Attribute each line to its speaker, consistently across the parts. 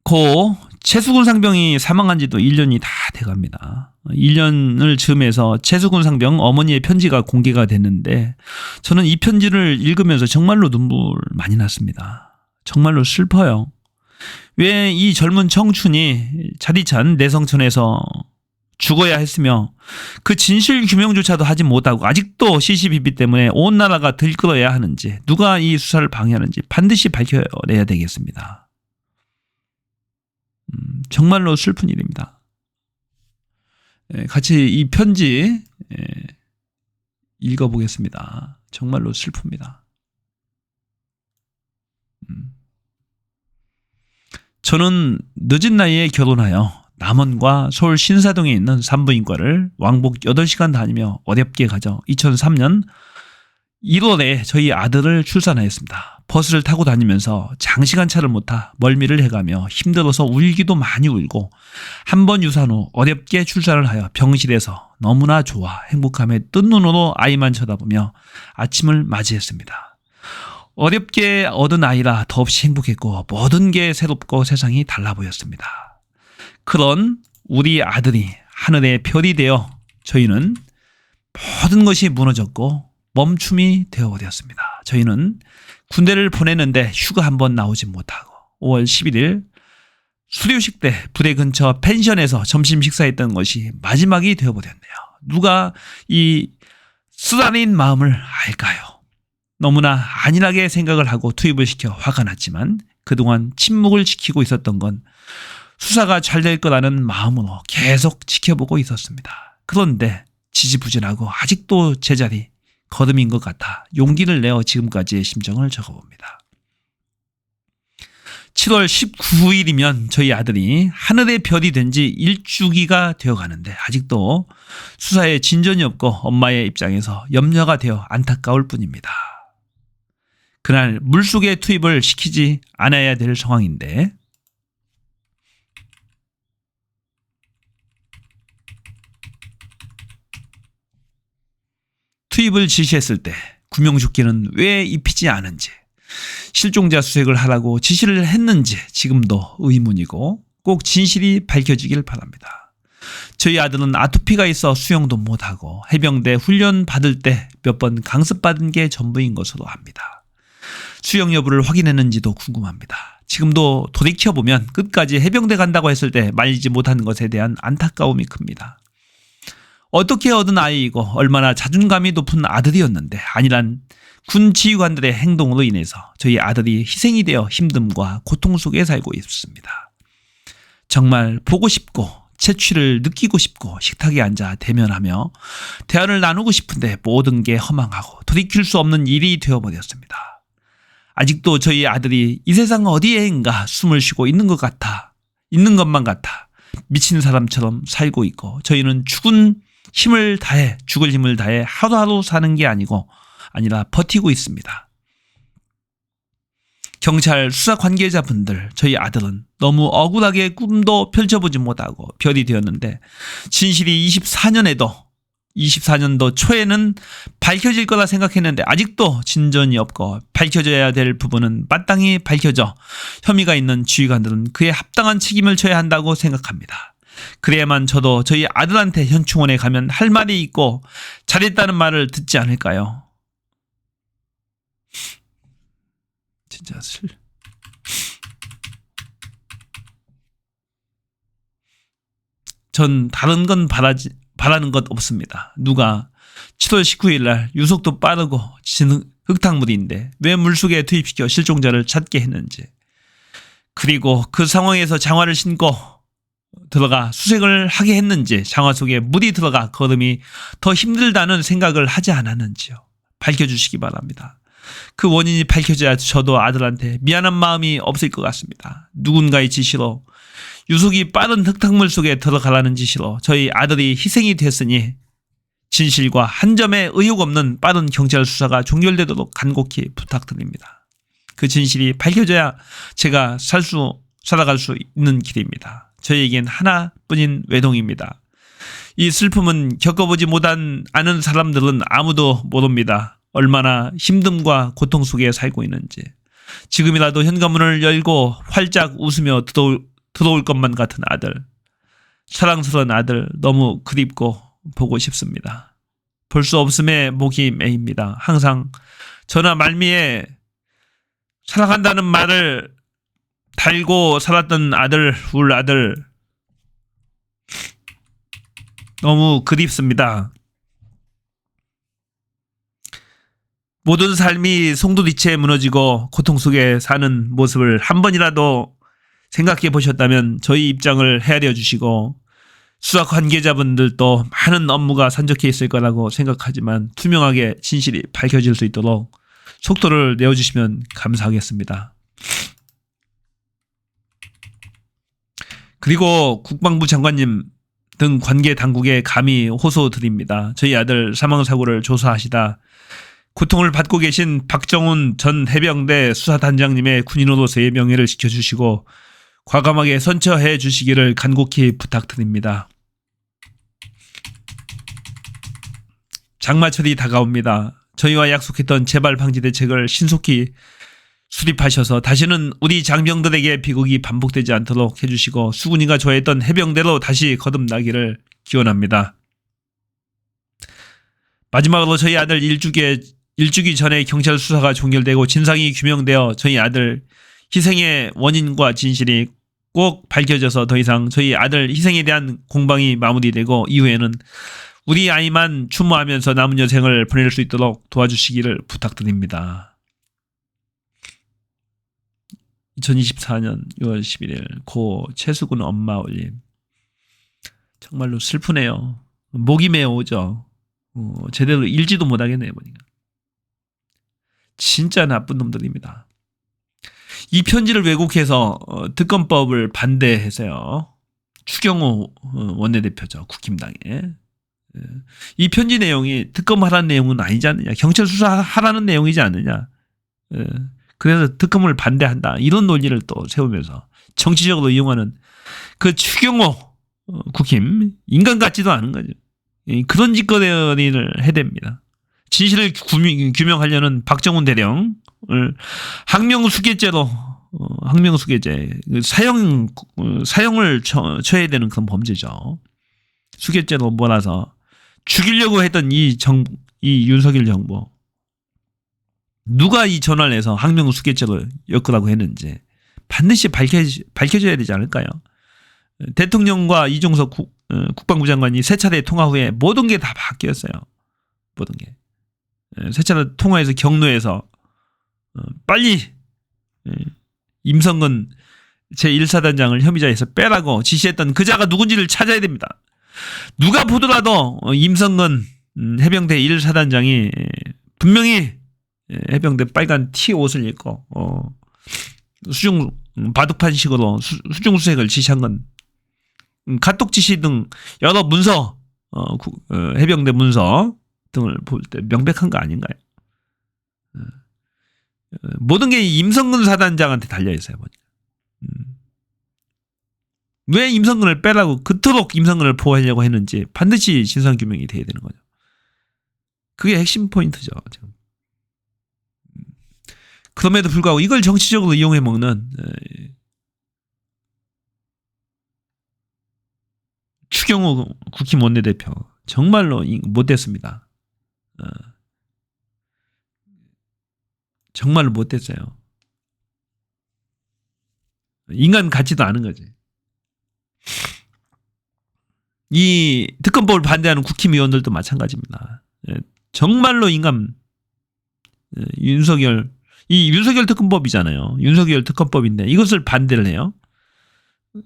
Speaker 1: 고 최수근 상병이 사망한 지도 1년이 다 돼갑니다. 1년을 즈음해서 최수근 상병 어머니의 편지가 공개가 됐는데 저는 이 편지를 읽으면서 정말로 눈물 많이 났습니다. 정말로 슬퍼요. 왜 이 젊은 청춘이 차디찬 내성천에서 죽어야 했으며 그 진실 규명조차도 하지 못하고 아직도 시시비비 때문에 온 나라가 들끓어야 하는지, 누가 이 수사를 방해하는지 반드시 밝혀내야 되겠습니다. 정말로 슬픈 일입니다. 같이 이 편지 읽어보겠습니다. 정말로 슬픕니다. 저는 늦은 나이에 결혼하여 남원과 서울 신사동에 있는 산부인과를 왕복 8시간 다니며 어렵게 가져 2003년 1월에 저희 아들을 출산하였습니다. 버스를 타고 다니면서 장시간 차를 못 타 멀미를 해가며 힘들어서 울기도 많이 울고 한 번 유산 후 어렵게 출산을 하여 병실에서 너무나 좋아 행복함에 뜬 눈으로 아이만 쳐다보며 아침을 맞이했습니다. 어렵게 얻은 아이라 더없이 행복했고 모든 게 새롭고 세상이 달라 보였습니다. 그런 우리 아들이 하늘의 별이 되어 저희는 모든 것이 무너졌고 멈춤이 되어버렸습니다. 저희는 군대를 보냈는데 휴가 한 번 나오지 못하고 5월 11일 수료식 때 부대 근처 펜션에서 점심 식사했던 것이 마지막이 되어버렸네요. 누가 이 쓰라린 마음을 알까요? 너무나 안일하게 생각을 하고 투입을 시켜 화가 났지만 그동안 침묵을 지키고 있었던 건 수사가 잘 될 거라는 마음으로 계속 지켜보고 있었습니다. 그런데 지지부진하고 아직도 제자리 거듭인 것 같아 용기를 내어 지금까지의 심정을 적어봅니다. 7월 19일이면 저희 아들이 하늘의 별이 된 지 1주기가 되어가는데 아직도 수사에 진전이 없고 엄마의 입장에서 염려가 되어 안타까울 뿐입니다. 그날 물속에 투입을 시키지 않아야 될 상황인데 투입을 지시했을 때 구명조끼는 왜 입히지 않은지, 실종자 수색을 하라고 지시를 했는지 지금도 의문이고 꼭 진실이 밝혀지길 바랍니다. 저희 아들은 아토피가 있어 수영도 못하고 해병대 훈련 받을 때 몇 번 강습받은 게 전부인 것으로 압니다. 수영 여부를 확인했는지도 궁금합니다. 지금도 돌이켜보면 끝까지 해병대 간다고 했을 때 말리지 못한 것에 대한 안타까움이 큽니다. 어떻게 얻은 아이이고 얼마나 자존감이 높은 아들이었는데 아니란 군 지휘관들의 행동으로 인해서 저희 아들이 희생이 되어 힘듦과 고통 속에 살고 있습니다. 정말 보고 싶고 채취를 느끼고 싶고 식탁에 앉아 대면하며 대화를 나누고 싶은데 모든 게 허망하고 돌이킬 수 없는 일이 되어버렸습니다. 아직도 저희 아들이 이 세상 어디에인가 숨을 쉬고 있는 것만 같아 미친 사람처럼 살고 있고 저희는 죽을 힘을 다해 하루하루 사는 게 아니라 버티고 있습니다. 경찰 수사 관계자분들, 저희 아들은 너무 억울하게 꿈도 펼쳐보지 못하고 별이 되었는데 진실이 24년도 초에는 밝혀질 거라 생각했는데 아직도 진전이 없고 밝혀져야 될 부분은 마땅히 밝혀져 혐의가 있는 지휘관들은 그에 합당한 책임을 져야 한다고 생각합니다. 그래야만 저도 저희 아들한테 현충원에 가면 할 말이 있고 잘했다는 말을 듣지 않을까요? 진짜 전 다른 건 바라는 것 없습니다. 누가 7월 19일 날 유속도 빠르고 흙탕물인데 왜 물속에 투입시켜 실종자를 찾게 했는지, 그리고 그 상황에서 장화를 신고 들어가 수색을 하게 했는지 장화 속에 물이 들어가 걸음이 더 힘들다는 생각을 하지 않았는지요. 밝혀주시기 바랍니다. 그 원인이 밝혀져야 저도 아들한테 미안한 마음이 없을 것 같습니다. 누군가의 지시로 유속이 빠른 흙탕물 속에 들어가라는 지시로 저희 아들이 희생이 됐으니 진실과 한 점의 의혹 없는 빠른 경찰 수사가 종결되도록 간곡히 부탁드립니다. 그 진실이 밝혀져야 제가 살아갈 수 있는 길입니다. 저에겐 하나뿐인 외동입니다. 이 슬픔은 겪어보지 않은 사람들은 아무도 모릅니다. 얼마나 힘듦과 고통 속에 살고 있는지. 지금이라도 현관문을 열고 활짝 웃으며 들어올 것만 같은 아들, 사랑스러운 아들 너무 그립고 보고 싶습니다. 볼 수 없음에 목이 메입니다. 항상 전화 말미에 사랑한다는 말을 달고 살았던 아들, 울 아들 너무 그립습니다. 모든 삶이 송두리째 무너지고 고통 속에 사는 모습을 한 번이라도 생각해 보셨다면 저희 입장을 헤아려 주시고, 수사 관계자분들도 많은 업무가 산적해 있을 거라고 생각하지만 투명하게 진실이 밝혀질 수 있도록 속도를 내어주시면 감사하겠습니다. 그리고 국방부 장관님 등 관계 당국에 감히 호소드립니다. 저희 아들 사망사고를 조사하시다 고통을 받고 계신 박정훈 전 해병대 수사단장님의 군인으로서의 명예를 지켜주시고 과감하게 선처해 주시기를 간곡히 부탁드립니다. 장마철이 다가옵니다. 저희와 약속했던 재발 방지 대책을 신속히 수립하셔서 다시는 우리 장병들에게 비극이 반복되지 않도록 해주시고 수군이가 좋아했던 해병대로 다시 거듭나기를 기원합니다. 마지막으로 저희 아들 일주기 전에 경찰 수사가 종결되고 진상이 규명되어 저희 아들 희생의 원인과 진실이 꼭 밝혀져서 더 이상 저희 아들 희생에 대한 공방이 마무리되고 이후에는 우리 아이만 추모하면서 남은 여생을 보낼 수 있도록 도와주시기를 부탁드립니다. 2024년 6월 11일 고 최수근 엄마 올림. 정말로 슬프네요. 목이 메어오죠. 제대로 읽지도 못하겠네요. 보니까. 진짜 나쁜 놈들입니다. 이 편지를 왜곡해서 특검법을 반대해서요. 추경호 원내대표죠. 국힘당에. 이 편지 내용이 특검하라는 내용은 아니지 않느냐. 경찰 수사하라는 내용이지 않느냐. 그래서 특검을 반대한다. 이런 논리를 또 세우면서 정치적으로 이용하는 그 추경호 국힘. 인간 같지도 않은 거죠. 그런 짓거리를 해댑니다. 진실을 규명하려는 박정훈 대령을 항명수괴죄로 항명수괴죄 사형을 처해야 되는 그런 범죄죠. 수괴죄로 몰아서 죽이려고 했던 이 윤석열 정부 누가 이 전화를 해서 항명수괴죄로 엮으라고 했는지 반드시 밝혀져야 되지 않을까요? 대통령과 이종석 국방부 장관이 세 차례 통화 후에 모든 게 다 바뀌었어요. 모든 게. 세 차례 통화에서 경로에서 빨리 임성근 제1사단장을 혐의자에서 빼라고 지시했던 그자가 누군지를 찾아야 됩니다. 누가 보더라도 임성근 해병대 1사단장이 분명히 해병대 빨간 티 옷을 입고 수중 바둑판식으로 수중수색을 지시한 건 카톡 지시 등 여러 문서 해병대 문서 등을 볼 때 명백한 거 아닌가요? 모든 게 임성근 사단장한테 달려있어요. 왜 임성근을 빼라고 그토록 임성근을 보호하려고 했는지 반드시 진상규명이 돼야 되는 거죠. 그게 핵심 포인트죠. 지금. 그럼에도 불구하고 이걸 정치적으로 이용해 먹는 추경호 국힘 원내대표 정말로 못됐습니다. 정말로 못됐어요. 인간 같지도 않은 거지. 이 특검법을 반대하는 국힘 의원들도 마찬가지입니다. 정말로 윤석열 특검법이잖아요. 윤석열 특검법인데 이것을 반대를 해요.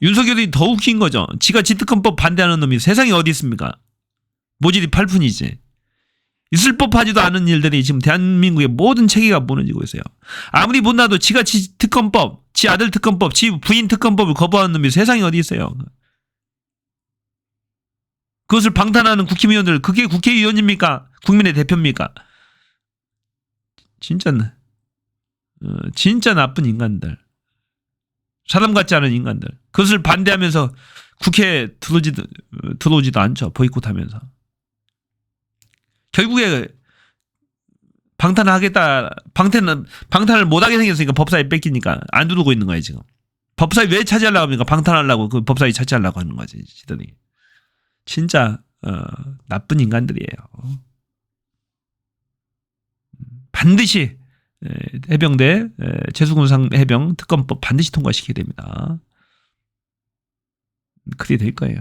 Speaker 1: 윤석열이 더 웃긴 거죠. 지가 특검법 반대하는 놈이 세상에 어디 있습니까? 모질이 팔푼이지. 있을 법하지도 않은 일들이 지금 대한민국의 모든 체계가 무너지고 있어요. 아무리 못나도 지가 지 특검법, 지 아들 특검법, 지 부인 특검법을 거부하는 놈이 세상에 어디 있어요. 그것을 방탄하는 국힘의원들, 그게 국회의원입니까? 국민의 대표입니까? 진짜 나쁜 인간들. 사람 같지 않은 인간들. 그것을 반대하면서 국회에 들어오지도 않죠. 보이콧하면서. 결국에 방탄을 못하게 생겼으니까 법사위 뺏기니까 안 들어오고 있는 거예요 지금. 법사위 왜 차지하려고 합니까? 방탄하려고 그 법사위 차지하려고 하는 거지. 지들이. 진짜 나쁜 인간들이에요. 반드시 해병대 제수군상 해병 특검법 반드시 통과시켜야 됩니다. 그게 될 거예요.